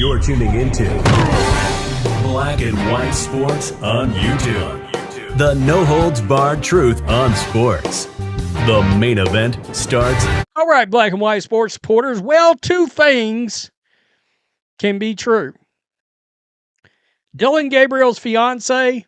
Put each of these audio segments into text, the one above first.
You're tuning into Black and White Sports on YouTube. The no-holds-barred truth on sports. The main event starts. All right, Black and White Sports supporters. Well, two things can be true. Dillon Gabriel's fiance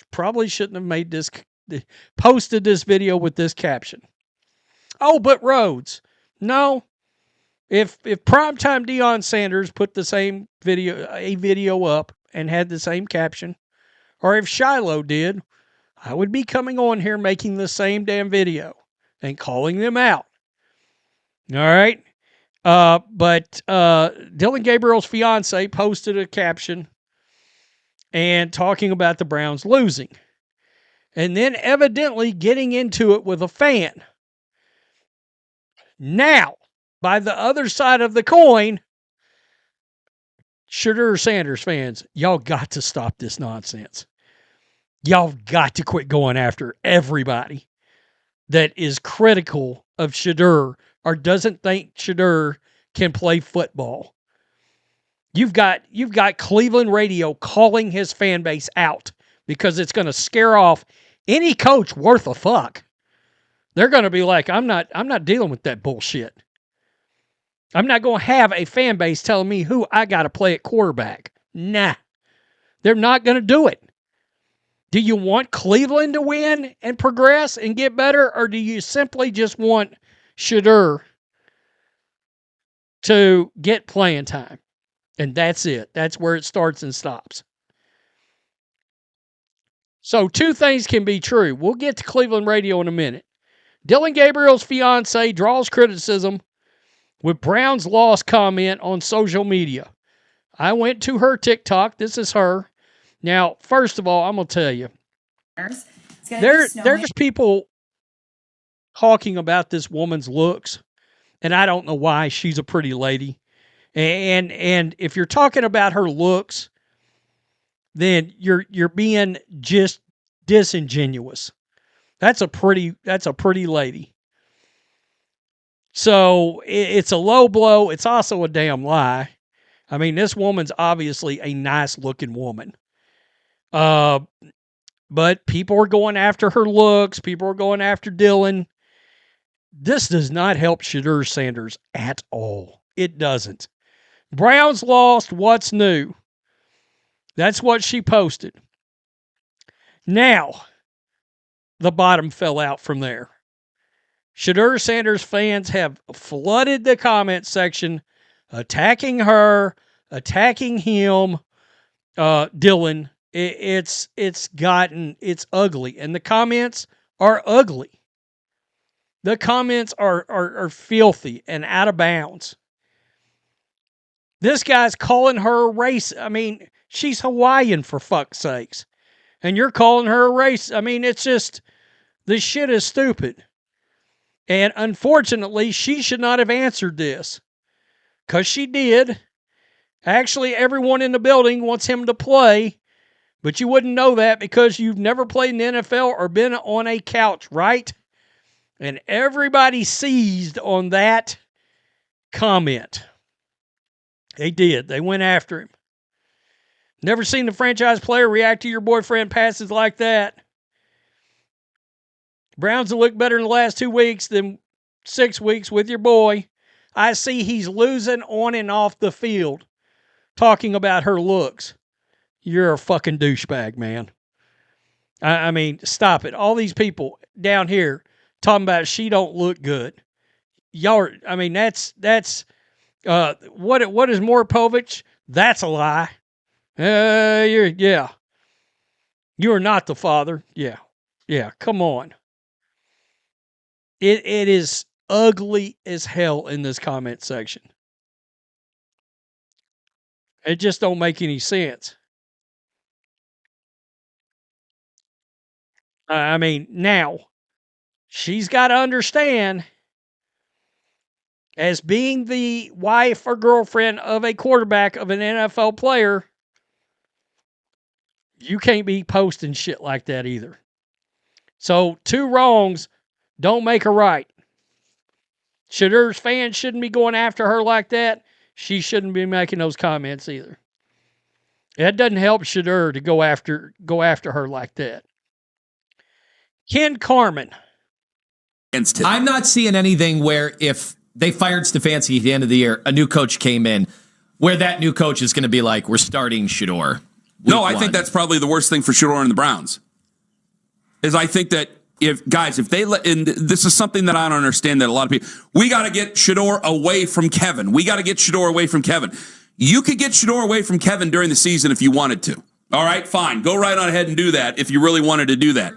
probably shouldn't have posted this video with this caption. Oh, but Rhodes. No. If primetime Deion Sanders put the same video up and had the same caption, or if Shiloh did, I would be coming on here making the same damn video and calling them out. All right? But Dillon Gabriel's fiance posted a caption and talking about the Browns losing. And then evidently getting into it with a fan. Now, by the other side of the coin, Shedeur Sanders fans, y'all got to stop this nonsense. Y'all got to quit going after everybody that is critical of Shedeur or doesn't think Shedeur can play football. You've got Cleveland radio calling his fan base out because it's going to scare off any coach worth a fuck. They're going to be like, I'm not dealing with that bullshit. I'm not going to have a fan base telling me who I got to play at quarterback. Nah. They're not going to do it. Do you want Cleveland to win and progress and get better, or do you simply just want Shedeur to get playing time? And that's it. That's where it starts and stops. So two things can be true. We'll get to Cleveland radio in a minute. Dillon Gabriel's fiance draws criticism with Browns loss comment on social media. I went to her TikTok. This is her. Now, first of all, I'm going to tell you, there's people talking about this woman's looks, and I don't know why. She's a pretty lady. And if you're talking about her looks, then you're being just disingenuous. That's a pretty lady. So it's a low blow. It's also a damn lie. I mean, this woman's obviously a nice looking woman. But people are going after her looks. People are going after Dillon. This does not help Shedeur Sanders at all. It doesn't. Browns lost. What's new? That's what she posted. Now, the bottom fell out from there. Shedeur Sanders fans have flooded the comment section, attacking her, attacking him, Dillon. It's ugly, and the comments are ugly. The comments are filthy and out of bounds. This guy's calling her a race. I mean, she's Hawaiian, for fuck's sakes. And you're calling her a race. I mean, it's just, this shit is stupid. And unfortunately, she should not have answered this. Because she did. Actually, everyone in the building wants him to play. But you wouldn't know that because you've never played in the NFL or been on a couch, right? And everybody seized on that comment. They did. They went after him. Never seen the franchise player react to your boyfriend passes like that. Browns have looked better in the last 2 weeks than 6 weeks with your boy. I see he's losing on and off the field. Talking about her looks. You're a fucking douchebag, man. I mean, stop it. All these people down here talking about she don't look good. Y'all are, I mean, that's what is Moropovich? That's a lie. You are not the father. Yeah, come on. It is ugly as hell in this comment section. It just don't make any sense. I mean, now, she's got to understand, as being the wife or girlfriend of a quarterback of an NFL player, you can't be posting shit like that either. So, two wrongs don't make a right. Shedeur's fans shouldn't be going after her like that, she shouldn't be making those comments either. That doesn't help Shedeur to go after her like that. Ken Carman. I'm not seeing anything where if they fired Stefanski at the end of the year, a new coach came in, where that new coach is going to be like, we're starting Shedeur. No, I think that's probably the worst thing for Shedeur and the Browns. Is I think that if they let, and this is something that I don't understand that a lot of people, we got to get Shedeur away from Kevin. We got to get Shedeur away from Kevin. You could get Shedeur away from Kevin during the season if you wanted to. All right, fine. Go right on ahead and do that if you really wanted to do that.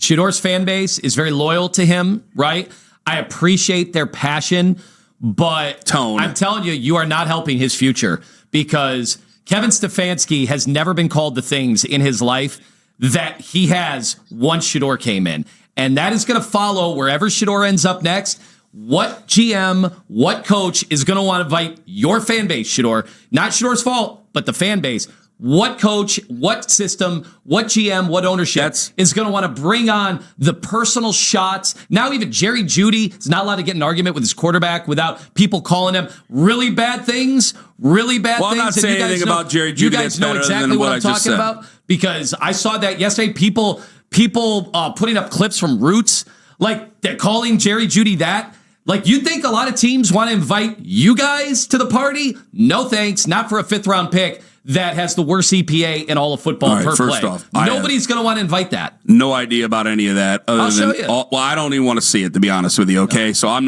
Shedeur's fan base is very loyal to him, right? I appreciate their passion, but Tone. I'm telling you, you are not helping his future because Kevin Stefanski has never been called the things in his life that he has once Shedeur came in. And that is going to follow wherever Shedeur ends up next. What GM, what coach is going to want to invite your fan base, Shedeur? Not Shedeur's fault, but the fan base. What coach, what system, what GM, what ownership is going to want to bring on the personal shots? Now even Jerry Jeudy is not allowed to get in an argument with his quarterback without people calling him really bad things, really bad things. I'm not saying anything about Jerry Jeudy. You guys know exactly what I'm talking about because I saw that yesterday. People putting up clips from Roots, like they're calling Jerry Jeudy that. Like, you think a lot of teams want to invite you guys to the party? No thanks, not for a 5th-round pick that has the worst EPA in all of football per first play. off, Nobody's going to want to invite that. No idea about any of that. I'll show you. Well, I don't even want to see it, to be honest with you, okay? So I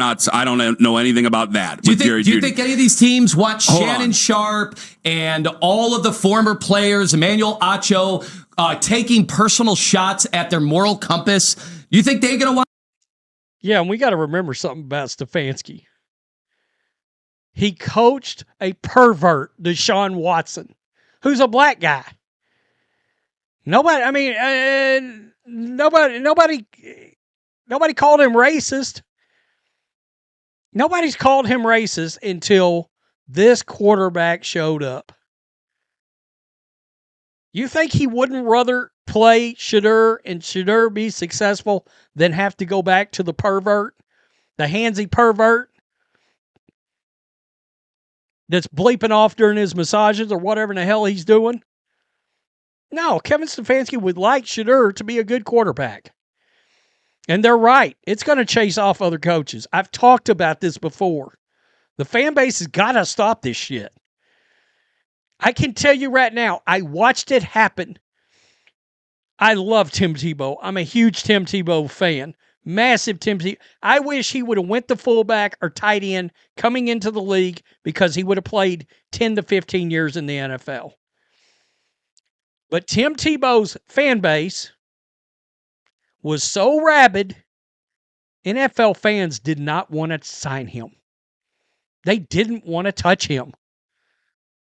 don't know anything about that. Do you think any of these teams watch Shannon Sharp and all of the former players, Emmanuel Acho, taking personal shots at their moral compass? Do you think they're going to watch? Yeah, and we got to remember something about Stefanski. He coached a pervert, Deshaun Watson, who's a black guy. Nobody called him racist. Nobody's called him racist until this quarterback showed up. You think he wouldn't rather play Shedeur and Shedeur be successful than have to go back to the pervert, the handsy pervert that's bleeping off during his massages or whatever in the hell he's doing? No, Kevin Stefanski would like Shedeur to be a good quarterback. And they're right. It's going to chase off other coaches. I've talked about this before. The fan base has got to stop this shit. I can tell you right now, I watched it happen. I love Tim Tebow. I'm a huge Tim Tebow fan. Massive Tim Tebow. I wish he would have went to fullback or tight end coming into the league because he would have played 10 to 15 years in the NFL. But Tim Tebow's fan base was so rabid, NFL fans did not want to sign him. They didn't want to touch him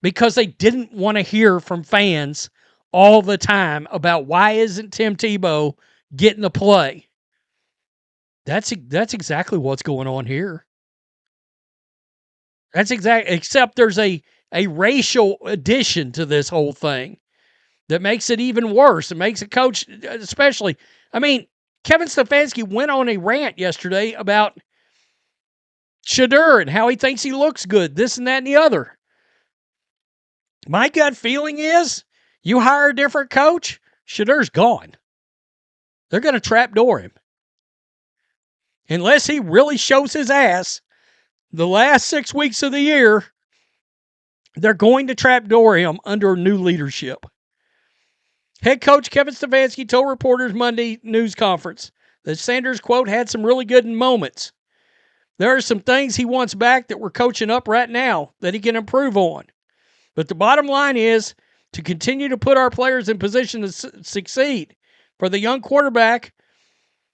because they didn't want to hear from fans all the time about why isn't Tim Tebow getting the play. That's exactly what's going on here. Except there's a racial addition to this whole thing that makes it even worse. It makes a coach, especially, Kevin Stefanski went on a rant yesterday about Shedeur and how he thinks he looks good, this and that and the other. My gut feeling is you hire a different coach, Shedeur's gone. They're going to trapdoor him. Unless he really shows his ass the last 6 weeks of the year, they're going to trapdoor him under new leadership. Head coach Kevin Stefanski told reporters Monday news conference that Sanders, quote, had some really good moments. There are some things he wants back that we're coaching up right now that he can improve on. But the bottom line is to continue to put our players in position to succeed. For the young quarterback,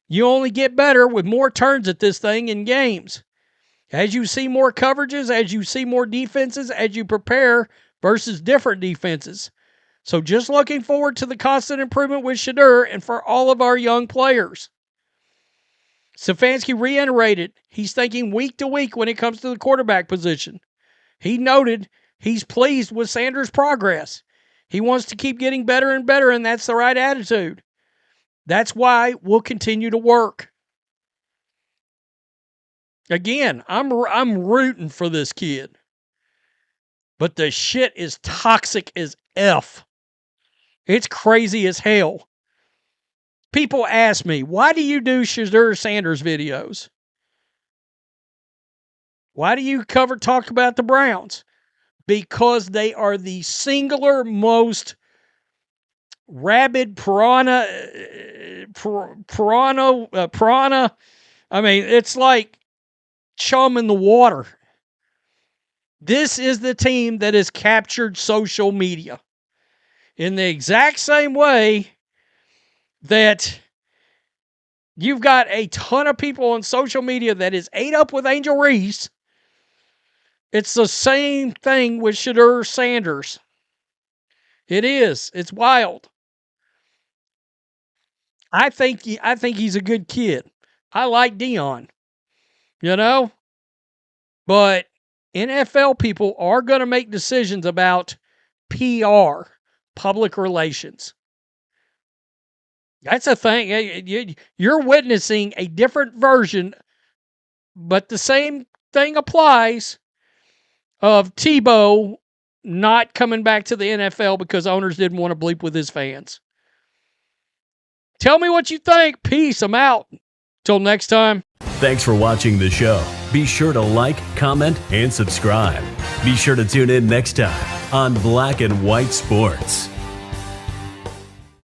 you only get better with more turns at this thing in games. As you see more coverages, as you see more defenses, as you prepare versus different defenses. So just looking forward to the constant improvement with Shedeur and for all of our young players. Stefanski reiterated he's thinking week to week when it comes to the quarterback position. He noted he's pleased with Sanders' progress. He wants to keep getting better and better, and that's the right attitude. That's why we'll continue to work. Again, I'm rooting for this kid. But the shit is toxic as F. It's crazy as hell. People ask me, why do you do Shedeur Sanders videos? Why do you talk about the Browns? Because they are the singular most rabid piranha. I mean, it's like chum in the water. This is the team that has captured social media in the exact same way that you've got a ton of people on social media that is ate up with Angel Reese. It's the same thing with Shedeur Sanders. It is. It's wild. I think he's a good kid. I like Dion, but NFL people are going to make decisions about PR, public relations. That's a thing. You're witnessing a different version, but the same thing applies of Tebow not coming back to the NFL because owners didn't want to bleep with his fans. Tell me what you think. Peace. I'm out. Till next time. Thanks for watching the show. Be sure to like, comment, and subscribe. Be sure to tune in next time on Black and White Sports.